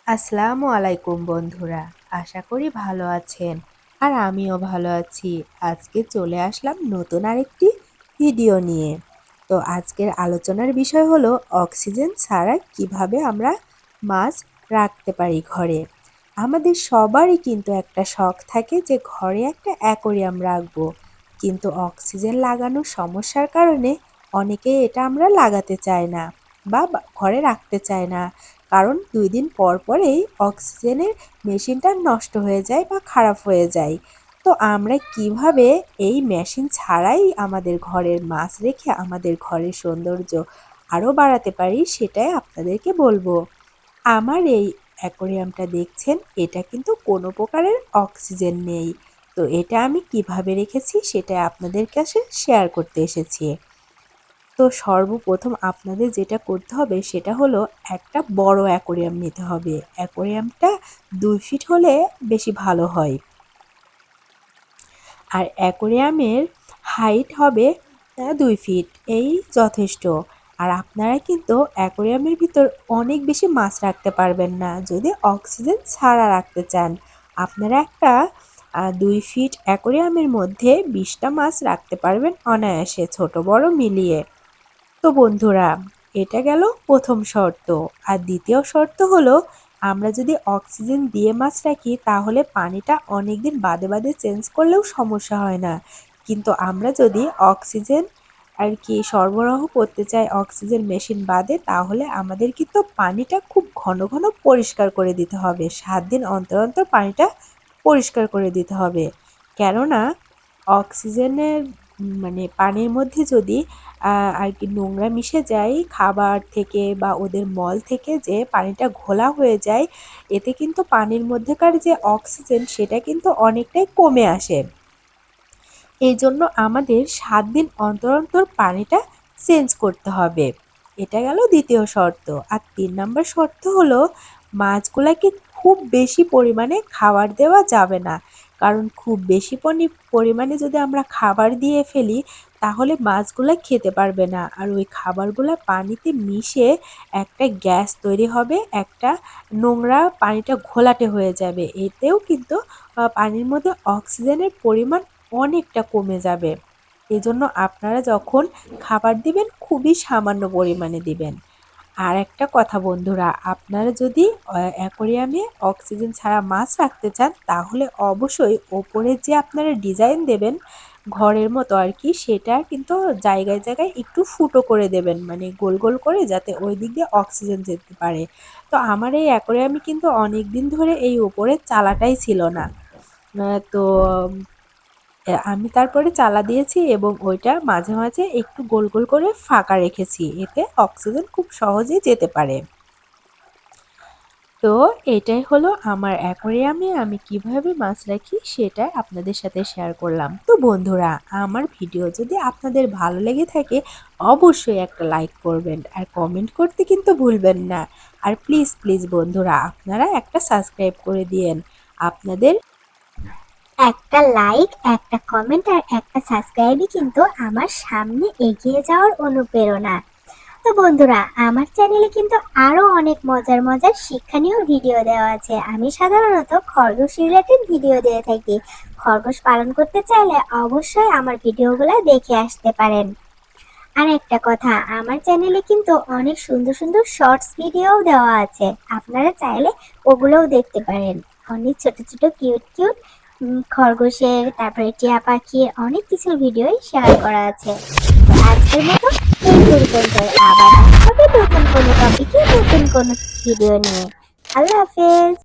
আসসালামু আলাইকুম বন্ধুরা। আশা করি ভালো আছেন। আর আমিও ভালো আছি। আজকে চলে আসলাম নতুন আরেকটি ভিডিও নিয়ে। তো আজকের আলোচনার বিষয় হলো অক্সিজেন ছাড়া কিভাবে আমরা মাছ রাখতে পারি ঘরে। আমাদের সবারই কিন্তু একটা শখ থাকে যে ঘরে একটা অ্যাকোরিয়াম রাখবো। কিন্তু অক্সিজেন লাগানোর সমস্যার কারণে অনেকেই এটা আমরা লাগাতে চায় না বা ঘরে রাখতে চায় না। কারণ ২ দিন পর পরেই অক্সিজেনের মেশিনটা নষ্ট হয়ে যায় বা খারাপ হয়ে যায়। তো আমরা কিভাবে এই মেশিন ছাড়াই আমাদের ঘরের মাছ রেখে আমাদের ঘরের সৌন্দর্য আরও বাড়াতে পারি সেটাই আপনাদেরকে বলবো। আমার এই অ্যাকোরিয়ামটা দেখছেন, এটা কিন্তু কোনো প্রকারের অক্সিজেন নেই। তো এটা আমি কিভাবে রেখেছি সেটাই আপনাদের কাছে শেয়ার করতে এসেছি। তো সর্বপ্রথম আপনাদের যেটা করতে হবে সেটা হলো একটা বড় অ্যাকোরিয়াম নিতে হবে। অ্যাকোরিয়ামটা ২ ফিট হলে বেশি ভালো হয়। আর অ্যাকোরিয়ামের হাইট হবে ২ ফিট, এই যথেষ্ট। আর আপনারা কিন্তু অ্যাকোরিয়ামের ভিতর অনেক বেশি মাছ রাখতে পারবেন না যদি অক্সিজেন ছাড়া রাখতে চান। আপনারা একটা ২ ফিট অ্যাকোরিয়ামের মধ্যে ২০টা মাছ রাখতে পারবেন অনায়াসে, ছোট বড় মিলিয়ে। তো বন্ধুরা, এটা গেল প্রথম শর্ত। আর দ্বিতীয় শর্ত হলো আমরা যদি অক্সিজেন দিয়ে মাছ রাখি তাহলে পানিটা অনেক দিন বাদে বাদে চেঞ্জ করলেও সমস্যা হয় না। কিন্তু আমরা যদি অক্সিজেন সরবরাহ করতে চাই অক্সিজেন মেশিন বাদে, তাহলে আমাদের কিন্তু পানিটা খুব ঘন ঘন পরিষ্কার করে দিতে হবে। ৭ দিন অন্তর অন্তর পানিটা পরিষ্কার করে দিতে হবে। কেননা অক্সিজেনের পানির মধ্যে যদি নোংরা মিশে যায় খাবার থেকে বা ওদের মল থেকে, যে পানিটা ঘোলা হয়ে যায়, এতে কিন্তু পানির মধ্যেকার যে অক্সিজেন সেটা কিন্তু অনেকটাই কমে আসে। এই জন্য আমাদের ৭ দিন অন্তর অন্তর পানিটা চেঞ্জ করতে হবে। এটা গেল দ্বিতীয় শর্ত। আর ৩ নম্বর শর্ত হলো মাছগুলাকে খুব বেশি পরিমাণে খাবার দেওয়া যাবে না। কারণ খুব বেশি পরিমাণে যদি আমরা খাবার দিয়ে ফেলি তাহলে মাছগুলা খেতে পারবে না। আর ওই খাবারগুলা পানিতে মিশে একটা গ্যাস তৈরি হবে, একটা নোংরা, পানিটা ঘোলাটে হয়ে যাবে। এতেও কিন্তু পানির মধ্যে অক্সিজেনের পরিমাণ অনেকটা কমে যাবে। এজন্য আপনারা যখন খাবার দিবেন খুবই সামান্য পরিমাণে দিবেন। আর একটা কথা বন্ধুরা, আপনারা যদি অ্যাকোরিয়ামে অক্সিজেন ছাড়া মাছ রাখতে চান তাহলে অবশ্যই ওপরে যে আপনারা ডিজাইন দেবেন ঘরের মতো সেটা কিন্তু জায়গায় জায়গায় একটু ফুটো করে দেবেন, গোল গোল করে, যাতে ওই দিক দিয়ে অক্সিজেন যেতে পারে। তো আমার এই অ্যাকোরিয়ামে কিন্তু অনেক দিন ধরে এই ওপরের চালাটাই ছিল না। তো আমি তারপরে চালা দিয়েছি এবং ওইটা মাঝে মাঝে একটু গোল গোল করে ফাঁকা রেখেছি, এতে অক্সিজেন খুব সহজেই যেতে পারে। তো এটাই হলো আমার অ্যাকোরিয়ামে আমি কিভাবে মাছ রাখি সেটা আপনাদের সাথে শেয়ার করলাম। তো বন্ধুরা, আমার ভিডিও যদি আপনাদের ভালো লেগে থাকে অবশ্যই একটা লাইক করবেন আর কমেন্ট করতে কিন্তু ভুলবেন না। আর প্লিজ প্লিজ বন্ধুরা, আপনারা একটা সাবস্ক্রাইব করে দিয়েন। আপনাদের একটা লাইক, একটা কমেন্ট আর একটা সাবস্ক্রাইবই কিন্তু আমার সামনে এগিয়ে যাওয়ার অনুপ্রেরণা। তো বন্ধুরা, আমার চ্যানেলে কিন্তু আরো অনেক মজার মজার শিক্ষণীয় ভিডিও দেওয়া আছে। আমি সাধারণত খরগোশ রিলেটেড ভিডিও দিয়ে থাকি। খরগোশ পালন করতে চাইলে অবশ্যই আমার ভিডিওগুলো দেখে আসতে পারেন। আর একটা কথা, আমার চ্যানেলে কিন্তু অনেক সুন্দর সুন্দর শর্টস ভিডিও দেওয়া আছে, আপনারা চাইলে ওগুলোও দেখতে পারেন। অনেক ছোট ছোট কিউট কিউট খরগোশের, তারপরে টিয়া পাখির অনেক কিছুর ভিডিওই শেয়ার করা আছে। তো আজকের মতো এই পর্যন্ত, আবার দেখা হবে নতুন কোনো টপিকে, নতুন কোনো ভিডিও নিয়ে। আল্লাহ হাফেজ।